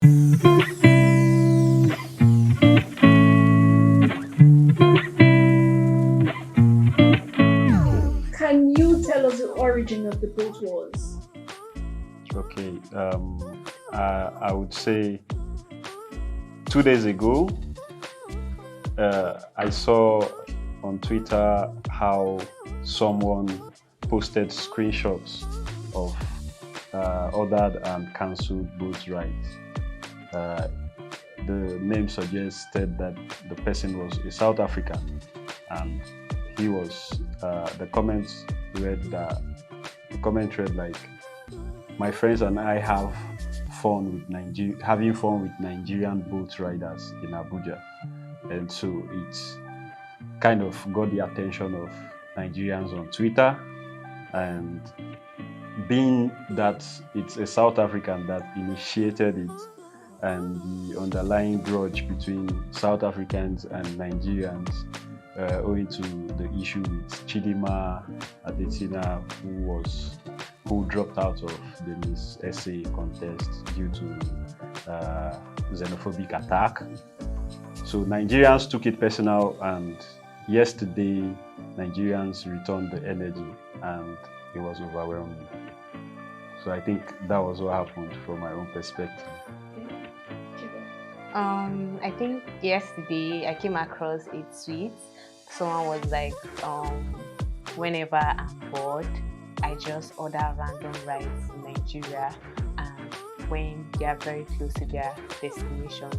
Can you tell us the origin of the boat wars? Okay, I would say 2 days ago, I saw on Twitter how someone posted screenshots of ordered and cancelled boat rides. Uh, the name suggested that the person was a South African, and he was. The comments read that the comment read like, "My friends and I have fun with having fun with Nigerian boat riders in Abuja," and so it's kind of got the attention of Nigerians on Twitter, and being that it's a South African that initiated it, and the underlying grudge between South Africans and Nigerians, owing to the issue with Chidima Adesina, who dropped out of the Miss Essay contest due to xenophobic attack. So Nigerians took it personal, and yesterday Nigerians returned the energy, and it was overwhelming. So I think that was what happened from my own perspective. I think yesterday I came across a tweet. Someone was like, whenever I'm bored, I just order random rides in Nigeria, and when they are very close to their destination,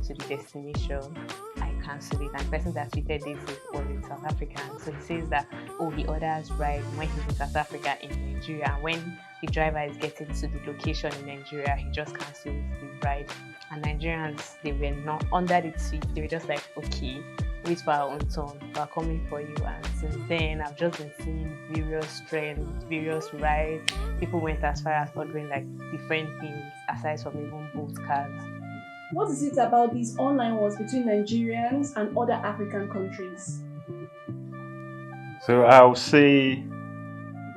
I cancel it. And the person that tweeted this was in South Africa. So he says that, oh, he orders ride when he's in South Africa in Nigeria. And when the driver is getting to the location in Nigeria, he just cancels the ride. And Nigerians, they were not under the tweet. They were just like, okay, wait for our own turn. We're coming for you. And since then, I've just been seeing various trends, various rides. People went as far as ordering like different things aside from even boat cars. What is it about these online wars between Nigerians and other African countries? So I'll say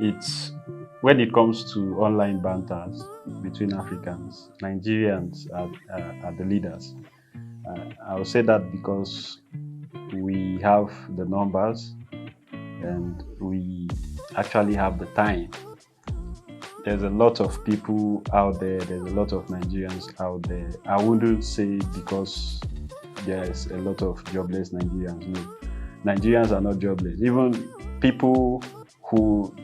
it's when it comes to online banters between Africans, Nigerians are the leaders. I will say that because we have the numbers and we actually have the time. There's a lot of people out there's a lot of Nigerians out there. I wouldn't say because there's a lot of jobless Nigerians. No, Nigerians are not jobless. Even people who,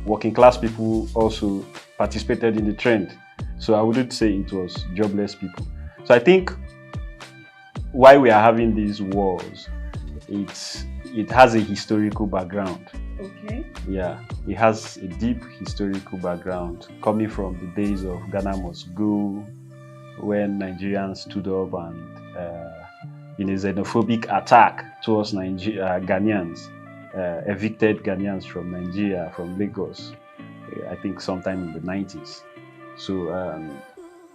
working class people, also participated in the trend. So I wouldn't say it was jobless people. So I think why we are having these wars, it has a historical background. Okay. Yeah, it has a deep historical background coming from the days of Ghana Must Go, when Nigerians stood up and in a xenophobic attack towards Ghanaians, evicted Ghanaians from Nigeria, from Lagos, I think sometime in the 90s. So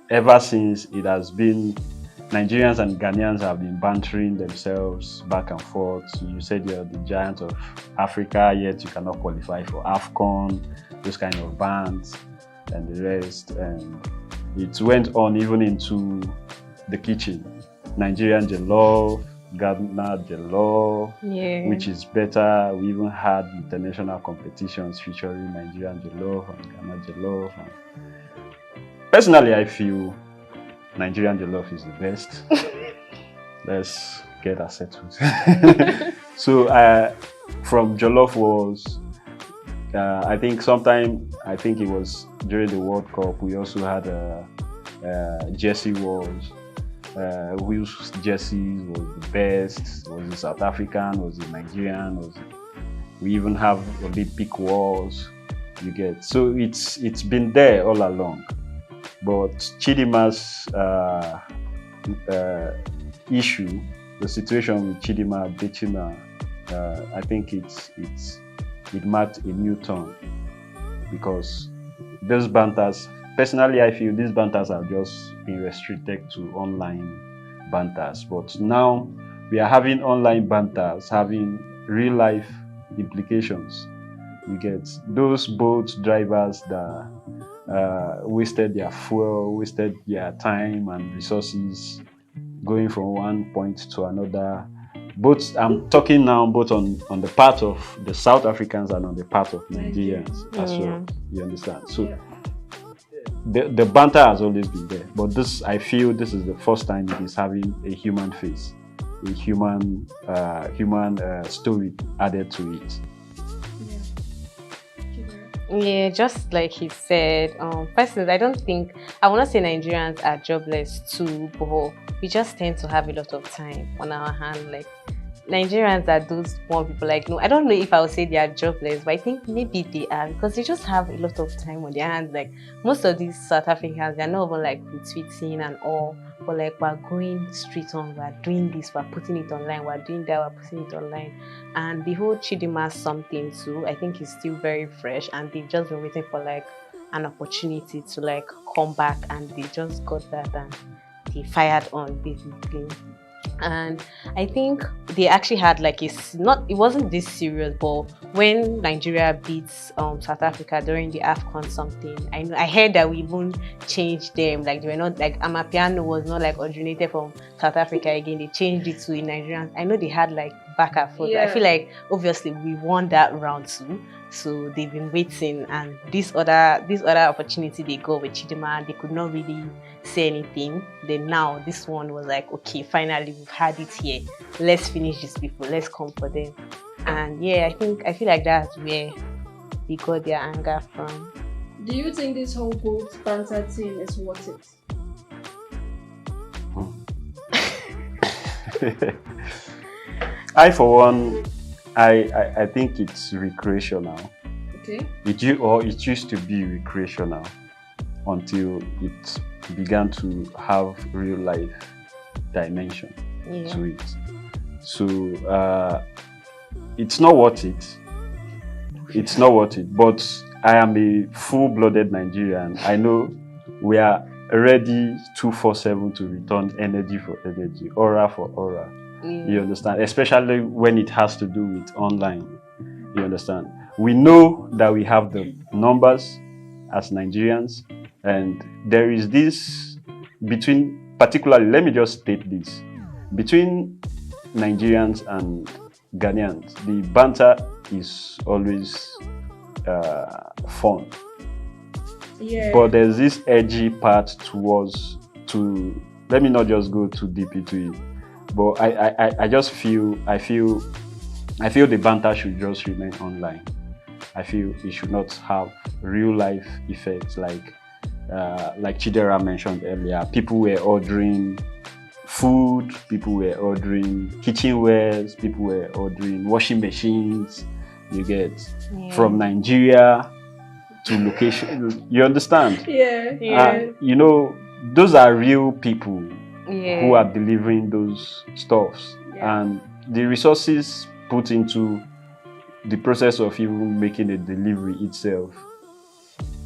ever since, it has been Nigerians and Ghanaians have been bantering themselves back and forth. You said you're the giant of Africa, yet you cannot qualify for AFCON, those kind of bans and the rest. And it went on even into the kitchen. Nigerian jollof, Ghana jollof, Yeah. which is better. We even had international competitions featuring Nigerian jollof and Ghana jollof. Personally, I feel Nigerian jollof is the best. Let's get that settled. So from jollof wars, I think it was during the World Cup, we also had jersey wars. Whose jerseys was the best? Was it South African? Was it Nigerian? We even have Olympic wars. You get, so it's been there all along. But Chidima's issue, the situation with Chidima Bechima, I think it marked a new turn, because those banters, personally I feel these banters have just been restricted to online banters, but now we are having online banters having real life implications. You get those boat drivers that wasted their fuel, wasted their time and resources going from one point to another. Both I'm talking now both on the part of the South Africans and on the part of Nigerians as well. You understand? So the banter has always been there, but I feel this is the first time it is having a human face, a human story added to it. Yeah, just like he said, personally, I will not say Nigerians are jobless too, but we just tend to have a lot of time on our hand. Like, Nigerians are those one people, like, no, I don't know if I would say they are jobless, but I think maybe they are because they just have a lot of time on their hands. Like, most of these South Africans, they're not even like retweeting and all, but like, we're going straight on, we're doing this, we're putting it online, we're doing that, we're putting it online. And the whole Chidima something too, I think is still very fresh, and they've just been waiting for like an opportunity to like come back, and they just got that and they fired on basically. And I think they actually had like it wasn't this serious, but when Nigeria beats South Africa during the AFCON something, I heard that we even changed them, like they were not like Amapiano was not like originated from South Africa again, they changed it to Nigerians. I know they had like back and forth. I feel like obviously we won that round too, so they've been waiting, and this other opportunity they got with Chidima, they could not really say anything. Then now this one was like, okay, finally we've had it here, let's finish these people, let's come for them. And yeah, I feel like that's where they got their anger from. Do you think this whole boat banter thing is worth it? I, for one, I think it's recreational. Okay. It used to be recreational until it began to have real life dimension to it. So it's not worth it. It's not worth it. But I am a full-blooded Nigerian. I know we are ready 247 to return energy for energy, aura for aura. You understand? Especially when it has to do with online. You understand? We know that we have the numbers as Nigerians, and there is this particularly, let me just state this, between Nigerians and Ghanaians, the banter is always fun. Yeah. But there's this edgy part let me not just go too deep into it, but I feel the banter should just remain online. I feel it should not have real life effects like Chidera mentioned earlier. People were ordering food, people were ordering kitchenwares, people were ordering washing machines, you get, from Nigeria to location. You understand? Yeah. You know, those are real people who are delivering those stuffs. And the resources put into the process of even making a delivery itself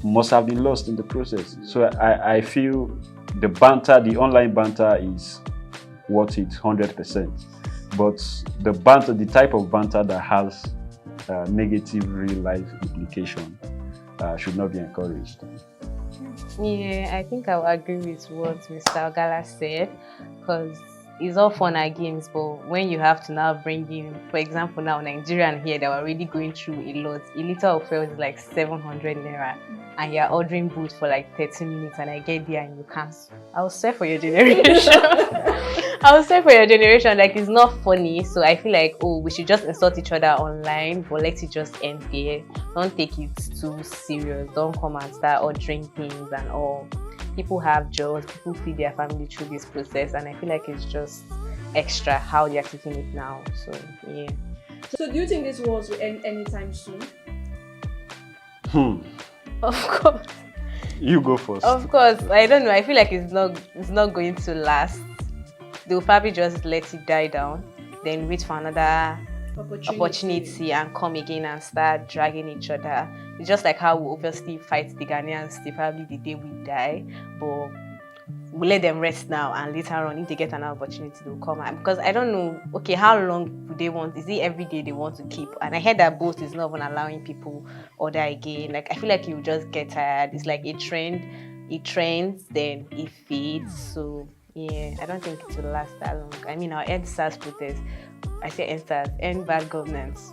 must have been lost in the process. So I feel the online banter is worth it 100%. But the type of banter that has negative real life implication should not be encouraged. Yeah, I think I will agree with what Mr. Ogala said, because it's all fun and games, but when you have to now bring in, for example, now Nigerian here, they were already going through a lot. A liter of fuel is like 700 naira, and you're ordering booze for like 30 minutes, and I get there and you cancel. I'll swear for your generation. I'll swear for your generation, like it's not funny. So I feel like, we should just insult each other online, but let it just end there. Don't take it too serious. Don't come and start ordering things and all. People have jobs, people feed their family through this process, and I feel like it's just extra how they're taking it now. So yeah. So do you think this wars will end anytime soon? Of course. You go first. Of course. I don't know. I feel like it's not going to last. They'll probably just let it die down, then wait for another opportunity and come again and start dragging each other. It's just like how we obviously fight the Ghanaians, probably the day we die, but we'll let them rest now, and later on, if they get another opportunity, they'll come out. Because I don't know, okay, how long do they want? Is it every day they want to keep? And I heard that Bolt is not even allowing people order again. Like, I feel like you just get tired. It's like a trend. It trends, then it fades. So yeah, I don't think it will last that long. I mean, our NSAS protest, I say NSAS, end bad governance.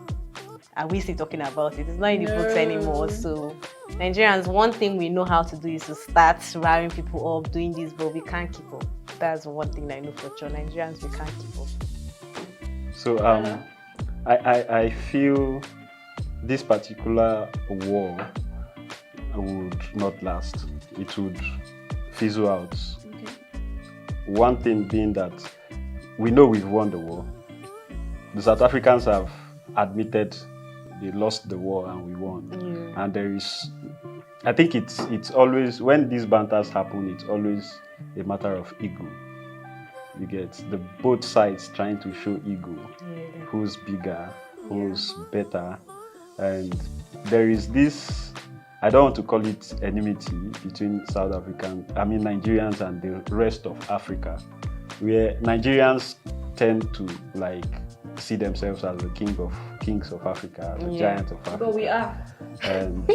Are we still talking about it? It's not in the books anymore. So Nigerians, one thing we know how to do is to start rallying people up, doing this, but we can't keep up. That's one thing that I know for sure. Nigerians, we can't keep up. So I feel this particular war would not last. It would fizzle out. Okay. One thing being that we know we've won the war. The South Africans have admitted they lost the war and we won. And there is, I think it's always, when these banters happen, it's always a matter of ego. You get the both sides trying to show ego, who's bigger, who's better, and there is this, I don't want to call it enmity between Nigerians and the rest of Africa, where Nigerians tend to like see themselves as the kings of Africa, the giant of Africa. But we are. And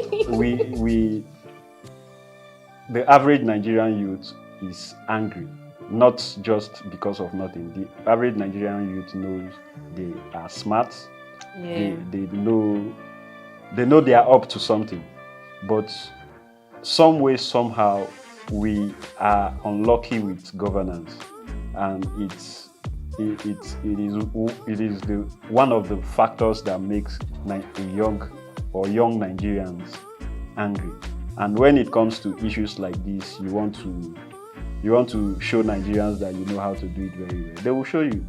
the average Nigerian youth is angry, not just because of nothing. The average Nigerian youth knows they are smart. They know they are up to something, but some way, somehow, we are unlucky with governance, and it is one of the factors that makes young Nigerians angry. And when it comes to issues like this, you want to show Nigerians that you know how to do it very well. They will show you.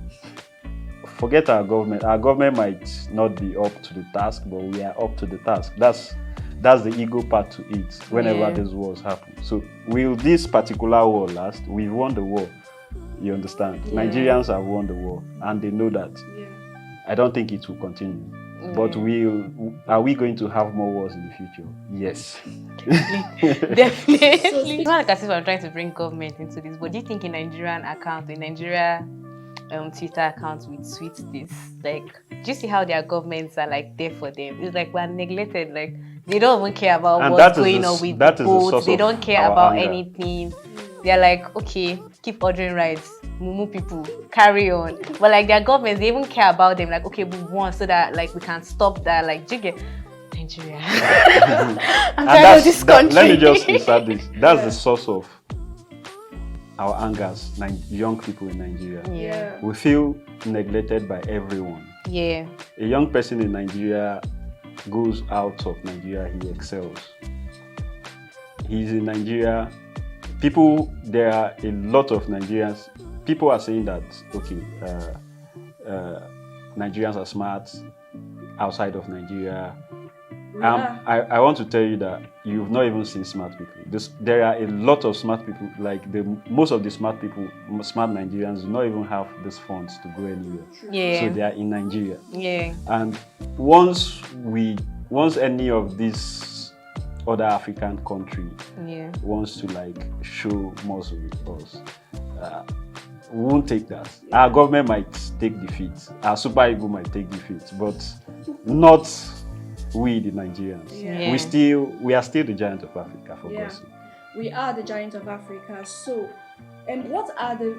Forget our government. Our government might not be up to the task, but we are up to the task. That's the ego part to it whenever these wars happen. So will this particular war last? We've won the war. You understand? Nigerians have won the war, and they know that. I don't think it will continue. But are we going to have more wars in the future? Yes. Definitely. It's not like as if I'm trying to bring government into this, but do you think a Nigerian account, a Nigeria Twitter account with tweet this? Like, do you see how their governments are like there for them? It's like we're neglected. Like, they don't even care about what's going on with the boats. They don't care about anything. They're like, okay, keep ordering rides, mumu people, carry on. But like their governments, they even care about them. Like, okay, we want so that like we can stop that. Like, do you get Nigeria? I'm tired of this country. Let me just insert this. That's the source of our angers, young people in Nigeria. We feel neglected by everyone. A young person in Nigeria goes out of Nigeria, he excels. He's in Nigeria. There are a lot of Nigerians. People are saying that, okay, Nigerians are smart outside of Nigeria. I want to tell you that you've not even seen smart people. There are a lot of smart people. Like most of the smart Nigerians do not even have these funds to go anywhere. So they are in Nigeria. And once any of these other African country wants to like show muscle with us, we won't take that. Our government might take defeat. Our super ego might take defeat, but not we, the Nigerians. We are still the giant of Africa, for God's sake. We are the giant of Africa. So, and what are the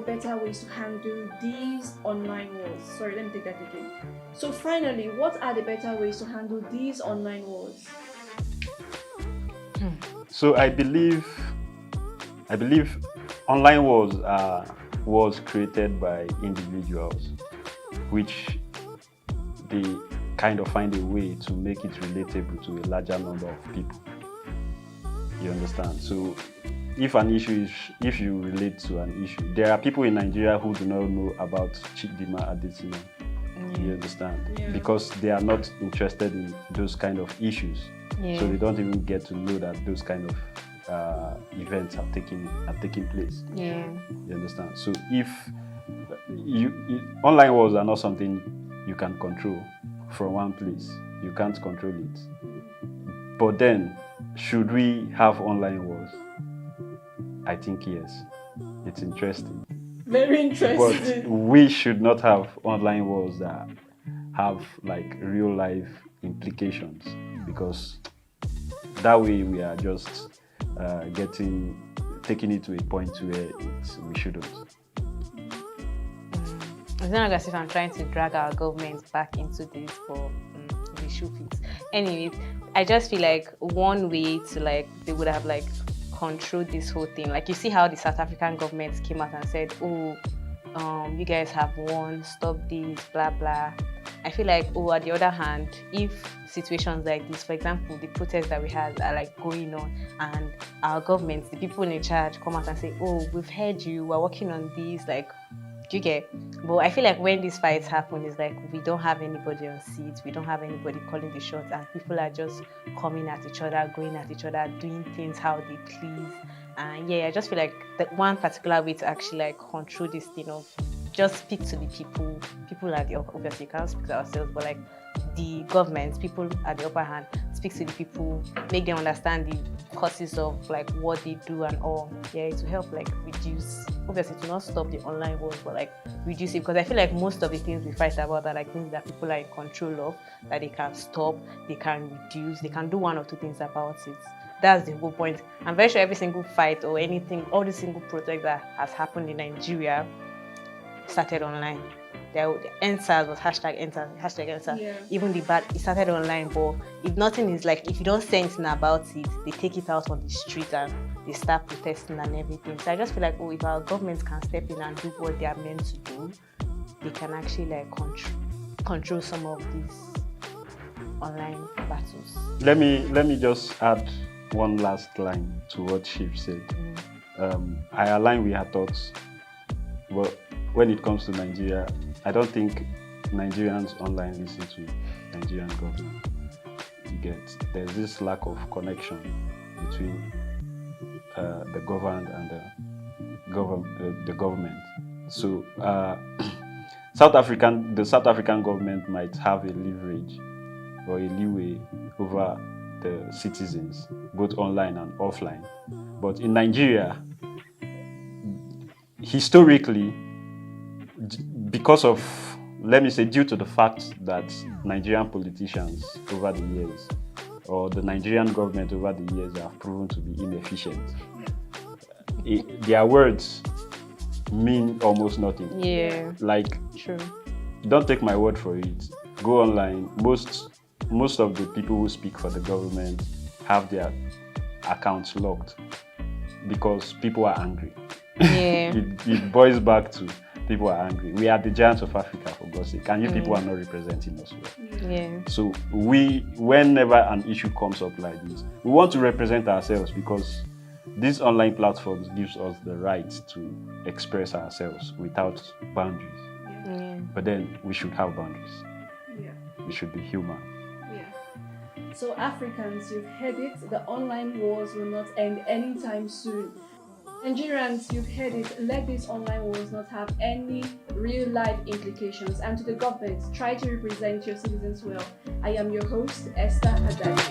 better ways to handle these online wars? Sorry, let me take that again. So finally, what are the better ways to handle these online wars? So I believe online wars are wars created by individuals, which they kind of find a way to make it relatable to a larger number of people. You understand? So if you relate to an issue, there are people in Nigeria who do not know about Chidima Adesina. You understand? Because they are not interested in those kind of issues. So they don't even get to know that those kind of events are taking place. You understand? So if online wars are not something you can control from one place, you can't control it. But then, should we have online wars? I think yes, it's interesting. Very But interesting. we should not have online wars that have like real life implications, because that way we are just taking it to a point where we shouldn't. It's not like as if I'm trying to drag our government back into this, but we should fix. Anyways, I just feel like one way to like they would have like controlled this whole thing. Like you see how the South African government came out and said, "Oh, you guys have won, stop this, blah blah." I feel like, oh, on the other hand, if situations like this, for example, the protests that we had are like going on, and our government, the people in charge, come out and say, "Oh, we've heard you, we're working on this," like, do you get? But I feel like when these fights happen, it's like we don't have anybody on seats, we don't have anybody calling the shots, and people are just coming at each other, going at each other, doing things how they please. And yeah, I just feel like that one particular way to actually like control this thing of just speak to the people. People are the obviously you can't speak to ourselves, but like the government, people at the upper hand, speak to the people, make them understand the causes of like what they do and all. Yeah, to help like reduce, obviously to not stop the online wars, but like reduce it, because I feel like most of the things we fight about are like things that people are in control of, that they can stop, they can reduce, they can do one or two things about it. That's the whole point. I'm very sure every single fight or anything, all the single protest that has happened in Nigeria started online. The NSAS was hashtag NSAS. Yeah. Even the bad, it started online, but if nothing is like, if you don't say anything about it, they take it out on the street and they start protesting and everything. So I just feel like, oh, if our governments can step in and do what they are meant to do, they can actually like control some of these online battles. Let me just add one last line to what Chief said. I align with her thoughts. Well, when it comes to Nigeria, I don't think Nigerians online listen to Nigerian government. You get, there's this lack of connection between the governed and the government. So the South African government might have a leverage or a leeway over the citizens, both online and offline. But in Nigeria, historically, because of, let me say, due to the fact that Nigerian politicians over the years, or the Nigerian government over the years, have proven to be inefficient, their words mean almost nothing. Yeah. Like, True. don't take my word for it. Go online. Most of the people who speak for the government have their accounts locked because people are angry. Yeah. It boils back to people are angry. We are the giants of Africa, for God's sake, and you people are not representing us well. Yeah. So whenever an issue comes up like this, we want to represent ourselves, because these online platforms gives us the right to express ourselves without boundaries. Yeah. But then we should have boundaries. Yeah. We should be human. Yeah. So Africans, you've heard it. The online wars will not end anytime soon. Nigerians, you've heard it. Let these online wars not have any real life implications. And to the government, try to represent your citizens well. I am your host, Esther Adani.